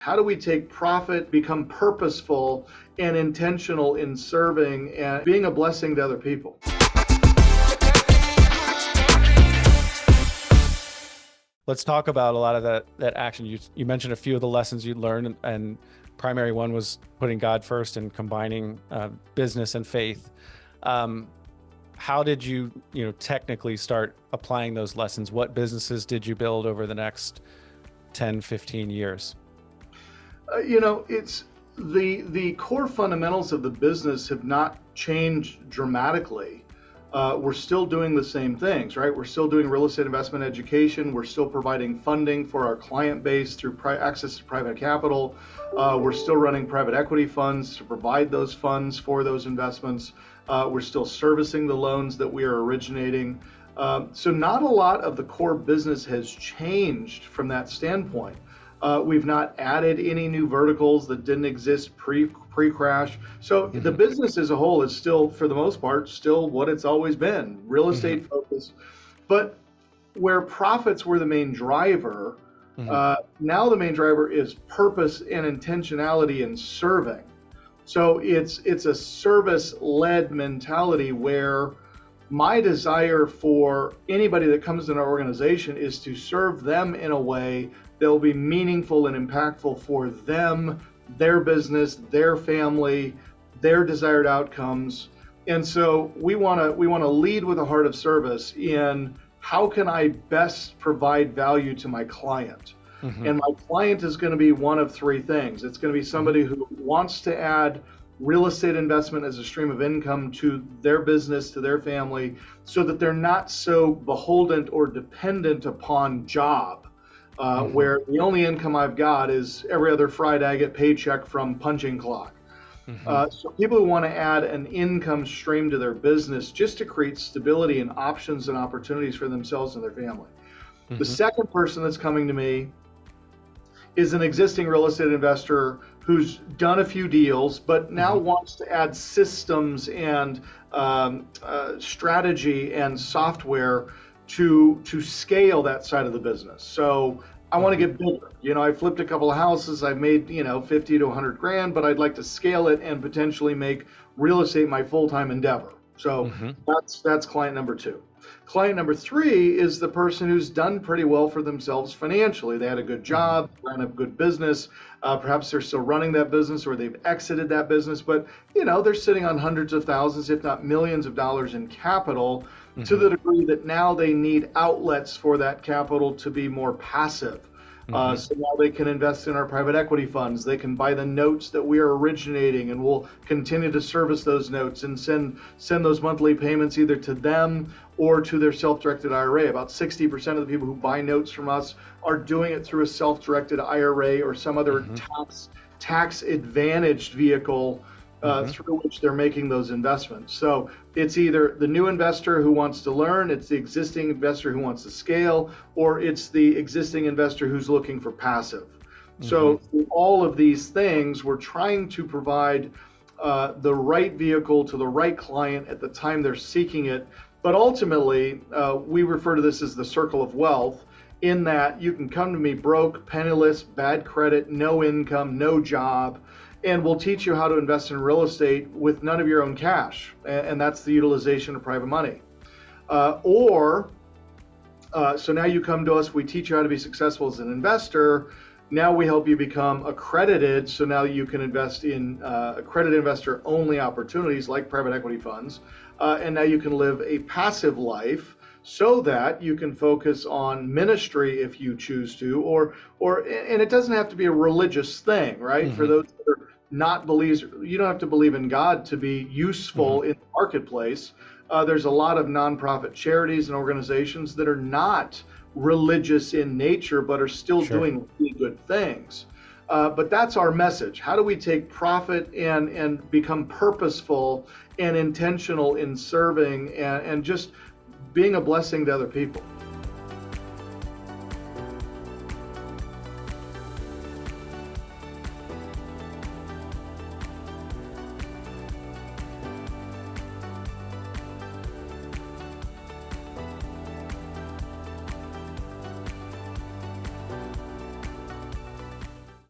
How do we take profit, become purposeful and intentional in serving and being a blessing to other people? Let's talk about a lot of that action. You mentioned a few of the lessons you learned, and primary one was putting God first and combining business and faith. How did you technically start applying those lessons? What businesses did you build over the next 10, 15 years? It's the core fundamentals of the business have not changed dramatically. We're still doing the same things, right? We're still doing real estate investment education. We're still providing funding for our client base through access to private capital. We're still running private equity funds to provide those funds for those investments. We're still servicing the loans that we are originating. So not a lot of the core business has changed from that standpoint. We've not added any new verticals that didn't exist pre-crash. So the business as a whole is still, for the most part, still what it's always been, real estate focused. But where profits were the main driver, now the main driver is purpose and intentionality in serving. So it's a service-led mentality where my desire for anybody that comes in our organization is to serve them in a way that will be meaningful and impactful for them, their business, their family, their desired outcomes. And so we want to lead with a heart of service in how can I best provide value to my client? And my client is going to be one of three things. It's going to be somebody who wants to add real estate investment as a stream of income to their business, to their family, so that they're not so beholden or dependent upon job, where the only income I've got is every other Friday I get paycheck from punching clock. So people who want to add an income stream to their business just to create stability and options and opportunities for themselves and their family. The second person that's coming to me is an existing real estate investor who's done a few deals, but now wants to add systems and strategy and software to scale that side of the business. So I want to get bigger. I flipped a couple of houses. I've made 50 to 100 grand, but I'd like to scale it and potentially make real estate my full-time endeavor. So that's client number two. Client number three is the person who's done pretty well for themselves financially. They had a good job, ran a good business. Perhaps they're still running that business or they've exited that business, but they're sitting on hundreds of thousands, if not millions of dollars in capital to the degree that now they need outlets for that capital to be more passive. So now they can invest in our private equity funds. They can buy the notes that we are originating, and we'll continue to service those notes and send those monthly payments either to them or to their self-directed IRA. About 60% of the people who buy notes from us are doing it through a self-directed IRA or some other tax advantaged vehicle through which they're making those investments. So it's either the new investor who wants to learn, it's the existing investor who wants to scale, or it's the existing investor who's looking for passive. So through all of these things, we're trying to provide the right vehicle to the right client at the time they're seeking it. But ultimately, we refer to this as the circle of wealth, in that you can come to me broke, penniless, bad credit, no income, no job, and we'll teach you how to invest in real estate with none of your own cash. And that's the utilization of private money. So now you come to us, we teach you how to be successful as an investor. Now we help you become accredited. So now you can invest in accredited investor only opportunities like private equity funds. And now you can live a passive life so that you can focus on ministry if you choose to, and it doesn't have to be a religious thing, right? For those that are not believers, you don't have to believe in God to be useful in the marketplace. There's a lot of nonprofit charities and organizations that are not religious in nature, but are still doing really good things. But that's our message. How do we take profit and become purposeful and intentional in serving and just being a blessing to other people?